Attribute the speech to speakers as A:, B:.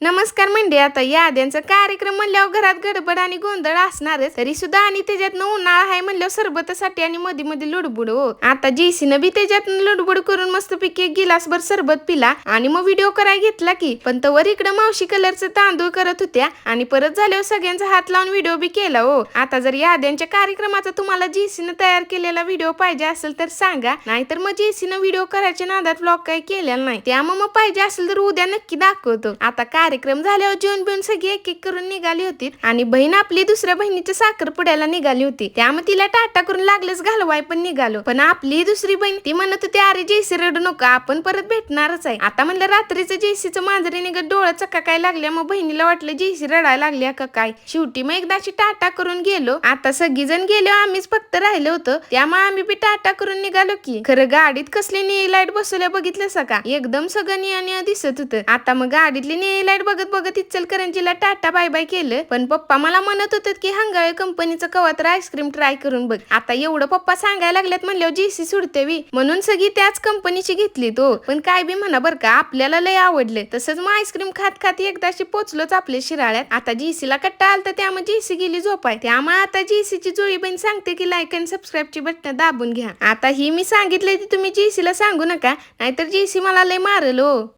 A: नमस्कार मंडळी. आता याद्यांचा कार्यक्रम म्हणल्यावर घरात गडबड आणि गोंधळ असणारच. तरी सुद्धा आणि त्याच्यातनं उन्हाळा आहे म्हणल्यावर सरबतासाठी आणि मध्ये मध्ये लुडबुड हो. आता जेसीनं बी त्याच्यातनं लुडबुड करून मस्तपैकी एक गिलासभर सरबत पिला आणि मग व्हिडिओ करायला घेतला की. पण तवर इकडे मावशी कलरचं तांदूळ करत होत्या आणि परत झाल्यावर सगळ्यांचा हात लावून व्हिडिओ बी केला हो. आता जर याद्यांच्या कार्यक्रमाचा तुम्हाला जेसीनं तयार केलेला व्हिडिओ पाहिजे असेल तर सांगा, नाहीतर मग जेसीनं व्हिडिओ करायच्या नादात व्लॉग काही केलेला नाही. त्यामुळे मग पाहिजे असेल तर उद्या नक्की दाखवतो. आता कार्यक्रम झाल्यावर जेवण बिवून सगळी एक एक करून निघाली होती आणि बहीण आपली दुसऱ्या बहिणीच्या साखरपुड्याला निघाली होती. त्यामुळे तिला टाटा करून लागलेच घालवाय पण निघालो. पण आपली दुसरी बहीण ती म्हणत होती, अरे जेसी रडू नका, आपण परत भेटणारच आहे. आता म्हणलं रात्रीचं जेसीचं मांजरी निघत डोळं चक्का लागल्या. मग बहिणीला वाटलं जेसी रडायला लागल्या का काय. शेवटी मग एकदाची टाटा करून गेलो. आता सगळी जण गेलो, आम्हीच फक्त राहिलो होतो. त्यामुळे आम्ही बी टाटा करून निघालो की. खरं गाडीत कसली निळी लाईट बसवल्या बघितलं सका, एकदम सगळं निळं दिसत होतं. आता मग गाडीतली निळी लाईट बघत बघत इचलकरंजीला टाटा बाय बाय केलं. पण पप्पा मला म्हणत होते की हंगावे कंपनीचं कवा तर आईस्क्रीम ट्राय करून बघ. आता एवढं पप्पा सांगायला लागल्यात म्हणल्यावर जेसी सुडते वी, म्हणून सगळी त्याच कंपनीची घेतली तो. पण काय बी म्हणा बरं का, आपल्याला लय आवडले. तसंच मग आईस्क्रीम खात खात एकदाशी पोचलोच आपल्या शिराळ्यात. आता जेसीला कट्टा आलता त्यामुळे जेसी गेली झोपाय. त्यामुळे आता जेसीची जुळी बहीण सांगते की लाईक आणि सबस्क्राईबची बटन दाबून घ्या. आता ही मी सांगितलंय ती तुम्ही जेसीला सांगू नका, नाहीतर जेसी मला लय मारल हो.